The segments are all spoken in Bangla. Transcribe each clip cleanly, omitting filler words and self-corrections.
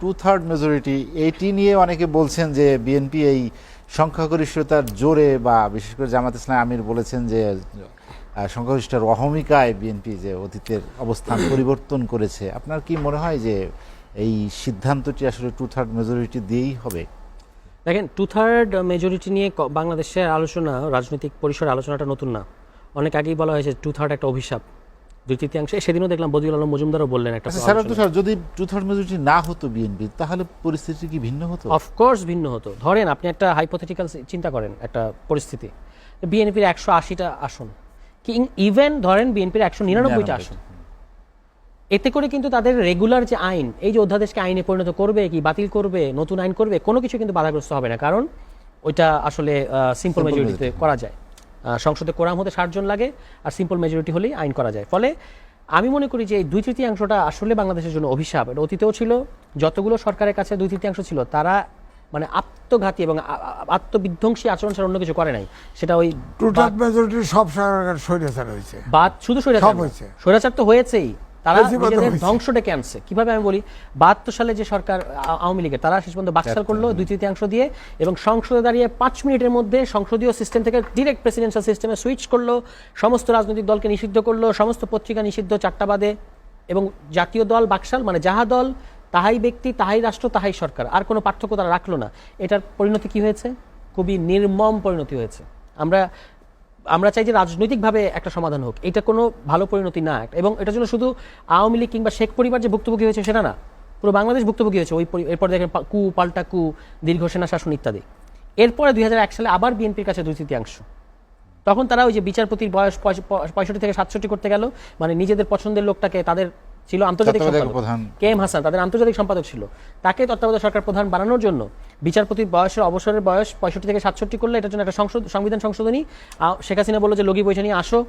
2/3 মেজরিটি, এইটি নিয়ে অনেকে বলছেন যে বিএনপি এই সংখ্যাগরিষ্ঠতার জোরে, বা বিশেষ করে জামাত ইসলাম আমির বলেছেন যে সংখ্যাগরিষ্ঠতার অহমিকায় বিএনপি যে অতীতের অবস্থান পরিবর্তন করেছে। আপনার কি মনে হয় যে এই সিদ্ধান্তটি আসলে 2/3 মেজরিটি দিয়েই হবে? দেখেন, 2/3 মেজরিটি নিয়ে বাংলাদেশের আলোচনা, রাজনৈতিক পরিসরের আলোচনাটা নতুন না। অনেক আগেই বলা হয়েছে 2/3 একটা অভিশাপ, 2/3। সেদিনও দেখলাম বদিউল আলম মজুমদারও বললেন একটা। যদি 2/3 মেজরিটি না হতো বিএনপি, তাহলে পরিস্থিতি কি ভিন্ন হতো? অফকোর্স ভিন্ন হতো। ধরেন আপনি একটা হাইপোথেটিক্যাল চিন্তা করেন, একটা পরিস্থিতি, বিএনপির 180টা আসন, কি ইভেন ধরেন বিএনপির 199টা আসন, এতে করে কিন্তু তাদের রেগুলার যে আইন, এই যে অধ্যাদেশকে আইনে পরিণত করবে কি বাতিল করবে, নতুন আইন করবে, কোনো কিছু কিন্তু বাধাগ্রস্ত হবে না, কারণ ওইটা আসলে সিম্পল মেজরিটিতে করা যায়। সংসদে কোরাম হতে 60 জন লাগে, আর সিম্পল মেজরিটি হলেই আইন করা যায়। ফলে আমি মনে করি যে এই 2/3 আসলে বাংলাদেশের জন্য অভিশাপ। এটা অতীতেও ছিল, যতগুলো সরকারের কাছে 2/3 ছিল তারা মানে আত্মঘাতী এবং আত্মবিধ্বংসী আচরণ ছাড়া অন্য কিছু করে নাই। সেটা ওই 2/3 মেজরিটি সব সরকার স্বৈরাচার হয়েছে, শুধু স্বৈরাচার তো হয়েছেই, তারা নিজেদের ধ্বংস ডেকে আনছে। কিভাবে আমি বলি, 72 সালে যে সরকার আওয়ামী লীগের, তারা শেষ পর্যন্ত বাকশাল করলো 2/3 দিয়ে, এবং সংসদে দাঁড়িয়ে 5 মিনিটের মধ্যে সংসদীয় সিস্টেম থেকে ডিরেক্ট প্রেসিডেন্সিয়াল সিস্টেমে সুইচ করলো, সমস্ত রাজনৈতিক দলকে নিষিদ্ধ করলো, সমস্ত পত্রিকা নিষিদ্ধ 4টা বাদে, এবং জাতীয় দল বাকশাল, মানে যাহা দল তাহাই ব্যক্তি, তাহাই রাষ্ট্র, তাহাই সরকার, আর কোনো পার্থক্য তারা রাখলো না। এটার পরিণতি কি হয়েছে? খুবই নির্মম পরিণতি হয়েছে। আমরা চাই যে রাজনৈতিকভাবে একটা সমাধান হোক, এটা কোনো ভালো পরিণতি না। এবং এটার জন্য শুধু আওয়ামী লীগ কিংবা শেখ পরিবার যে ভুক্তভোগী হয়েছে সেটা না, পুরো বাংলাদেশ ভুক্তভোগী হয়েছে। এরপর দেখেন কু পাল্টা কু, দীর্ঘ সেনা শাসন ইত্যাদি। এরপরে 2001 সালে আবার বিএনপির কাছে 2/3, তখন তারা ওই যে বিচারপতির বয়স 65 থেকে 67 করতে গেল, মানে নিজেদের পছন্দের লোকটাকে, তাদের ছিল আন্তর্জাতিক সম্পাদক কে এম হাসান, তাদের আন্তর্জাতিক সম্পাদক ছিল, তাকে তত্ত্বাবধায়ক সরকার প্রধান বানানোর জন্য বিচারপতির বয়সের অবসরের বয়স 65 থেকে 67 করলে এটার জন্য একটা সংবিধান সংশোধনী। শেখ হাসিনা বললো যে লগি বৈঠা নিয়ে আসো,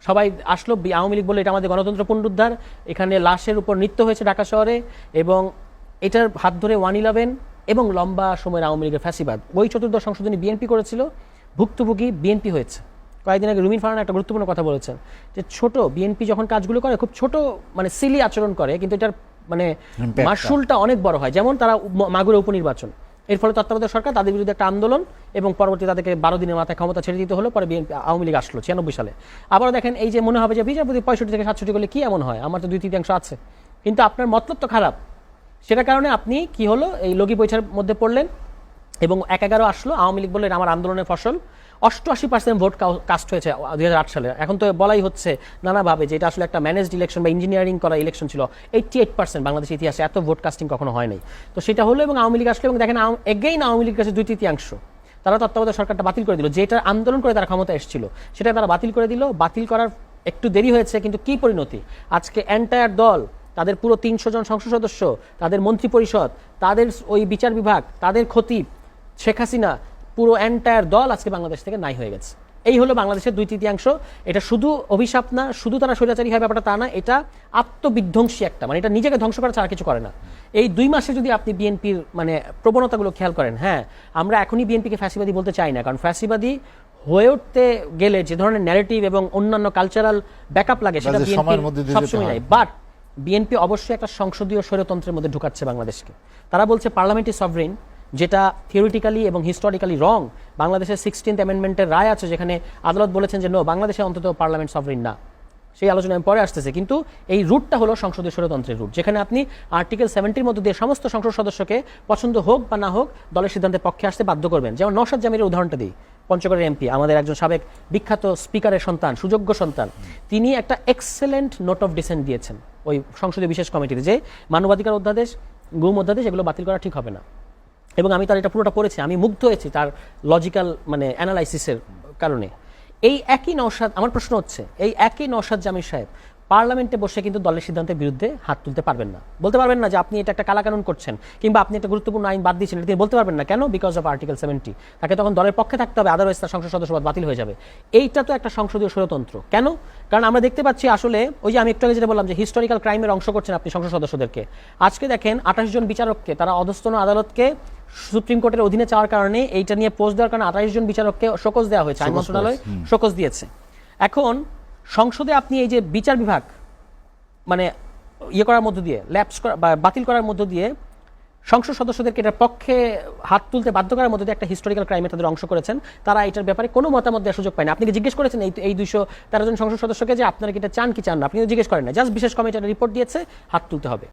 সবাই আসলো। আওয়ামী লীগ বললো এটা আমাদের গণতন্ত্র পুনরুদ্ধার, এখানে লাশের উপর নৃত্য হয়েছে ঢাকা শহরে, এবং এটার হাত ধরে 111 এবং লম্বা সময়ের আওয়ামী লীগের ফ্যাসিবাদ। ওই চতুর্দশ সংশোধনী বিএনপি করেছিল, ভুক্তভোগী বিএনপি হয়েছে। কয়েকদিন আগে রুমিন ফারহান একটা গুরুত্বপূর্ণ কথা বলেছেন যে ছোট বিএনপি যখন কাজগুলো করে খুব ছোট, মানে সিলি আচরণ করে, কিন্তু এটার মানে মাসুলটা অনেক বড় হয়। যেমন তারা মাগুরে উপনির্বাচন, এর ফলে তত্ত্বাবধায়ক সরকার তাদের বিরুদ্ধে একটা আন্দোলন, এবং পরবর্তী তাদেরকে 12 দিনের মাথায় ক্ষমতা ছেড়ে দিতে হলো। পরে আওয়ামী লীগ আসলো 96 সালে। আবারও দেখেন, এই যে মনে হবে যে বিচারপতি 65 থেকে 67 করলে কি এমন হয়, আমার তো 2/3 আছে, কিন্তু আপনার মতলব তো খারাপ। সেটার কারণে আপনি কি হলো, এই লগি বৈঠার মধ্যে পড়লেন, এবং 1/11 আসলো। আওয়ামী লীগ বললেন আমার আন্দোলনের ফসল, 88% ভোট কাস্ট হয়েছে 2008 সালে। এখন তো বলাই হচ্ছে নানাভাবে যে এটা আসলে একটা ম্যানেজড ইলেকশন বা ইঞ্জিনিয়ারিং করা ইলেকশন ছিল। 88% বাংলাদেশের ইতিহাসে এত ভোট কাস্টিং কখনো হয় নাই। তো সেটা হলো, এবং আওয়ামী লীগ আসলো, এবং দেখেন এগেইন আওয়ামী লীগের কাছে 2/3, তারা তত্ত্বাবধায়ক সরকারটা বাতিল করে দিল। যেটা আন্দোলন করে তারা ক্ষমতা এসেছিল সেটা তারা বাতিল করে দিল। বাতিল করার একটু দেরি হয়েছে, কিন্তু কি পরিণতি, আজকে এন্টায়ার দল, তাদের পুরো 300 জন সংসদ সদস্য, তাদের মন্ত্রী পরিষদ, তাদের ওই বিচার বিভাগ, তাদের খতিব, শেখ হাসিনা, পুরো এন্টায়ার দল আজকে বাংলাদেশ থেকে নাই হয়ে গেছে। এই হলো বাংলাদেশের 2/3। এটা শুধু অভিশাপ না, শুধু তারা স্বৈরাচারী হয় ব্যাপারটা তা না, এটা আত্মবিধ্বংসী একটা, মানে এটা নিজেকে ধ্বংস করা ছাড়া কিছু করে না। এই 2 মাসে যদি আপনি বিএনপির মানে প্রবণতাগুলো খেয়াল করেন, হ্যাঁ আমরা এখনই বিএনপিকে ফ্যাসিবাদী বলতে চাই না, কারণ ফ্যাসিবাদী হয়ে উঠতে গেলে যে ধরনের ন্যারেটিভ এবং অন্যান্য কালচারাল ব্যাকআপ লাগে সেটা বিএনপি সবসময় নাই। বাট বিএনপি অবশ্যই একটা সংসদীয় স্বৈরতন্ত্রের মধ্যে ঢুকাচ্ছে বাংলাদেশকে। তারা বলছে পার্লামেন্টারি সভরেন, যেটা থিওরিটিক্যালি এবং হিস্টোরিক্যালি রং। বাংলাদেশের 16th অ্যামেন্ডমেন্টের রায় আছে, যেখানে আদালত বলেছেন যে নো, বাংলাদেশে অন্তত পার্লামেন্ট সভরেন না। সেই আলোচনা আমি পরে আসতেছে, কিন্তু এই রুটটা হলো সংসদীয় স্বৈরতন্ত্রের রুট, যেখানে আপনি আর্টিকেল 70 মধ্যে দিয়ে সমস্ত সংসদ সদস্যকে পছন্দ হোক বা না হোক দলের সিদ্ধান্তের পক্ষে আসতে বাধ্য করবেন। যেমন নওশাদ জামিরের উদাহরণটা দিই, পঞ্চগড়ের এমপি, আমাদের একজন সাবেক বিখ্যাত স্পিকারের সন্তান, সুযোগ্য সন্তান, তিনি একটা এক্সেলেন্ট নোট অফ ডিসেন্ট দিয়েছেন ওই সংসদীয় বিশেষ কমিটিতে, যে মানবাধিকার অধ্যাদেশ, গুম অধ্যাদেশ, এগুলো বাতিল করা ঠিক হবে না। এবং আমি তার এটা পুরোটা পড়েছি, আমি মুগ্ধ হয়েছি তার লজিক্যাল মানে অ্যানালাইসিসের কারণে। এই একই নওশাদ, আমার প্রশ্ন হচ্ছে, এই একই নওশাদ জামির সাহেব পার্লামেন্টে বসে কিন্তু দলের সিদ্ধান্তের বিরুদ্ধে হাত তুলতে পারবেন না, বলতে পারবেন না যে আপনি এটা একটা কালাকানুন করছেন, কিংবা আপনি একটা গুরুত্বপূর্ণ আইন বাদ দিয়েছেন, তিনি বলতে পারবেন না। কেন? Because of article 70। তাকে তখন দলের পক্ষে থাকতে হবে, আদারওয়াইজ তার সংসদ সদস্যপদ বাতিল হয়ে যাবে। এইটা তো একটা সংসদীয় স্বৈরতন্ত্র। কেন? কারণ আমরা দেখতে পাচ্ছি আসলে ওই যে আমি একটু আগে যেটা বললাম যে হিস্টোরিক্যাল ক্রাইমের অংশ করছেন আপনি সংসদ সদস্যদেরকে। আজকে দেখেন 28 জন বিচারককে, তারা অধস্তন আদালতকে সুপ্রিম কোর্টের অধীনে চাওয়ার কারণে, এইটা নিয়ে পোস্ট দেওয়ার কারণে 28 জন বিচারককে শোকজ দেওয়া হয়েছে, আইন মন্ত্রণালয় শোকজ দিয়েছে। এখন সংসদে আপনি এই যে বিচার বিভাগ মানে ইয়ে করার মধ্য দিয়ে, ল্যাপস করা বা বাতিল করার মধ্য দিয়ে সংসদ সদস্যদেরকে এটার পক্ষে হাত তুলতে বাধ্য করার মধ্যে একটা হিস্টোরিক্যাল ক্রাইমে তাদের অংশ করেছেন, তারা এটার ব্যাপারে কোনো মতামত দেওয়ার সুযোগ পায় না। আপনি কি জিজ্ঞেস করেছেন এই 213 জন সংসদ সদস্যকে যে আপনারা কি এটা চান কি চান না? আপনি তো জিজ্ঞেস করেন না, জাস্ট বিশেষ কমিটি রিপোর্ট দিয়েছে, হাত তুলতে হবে।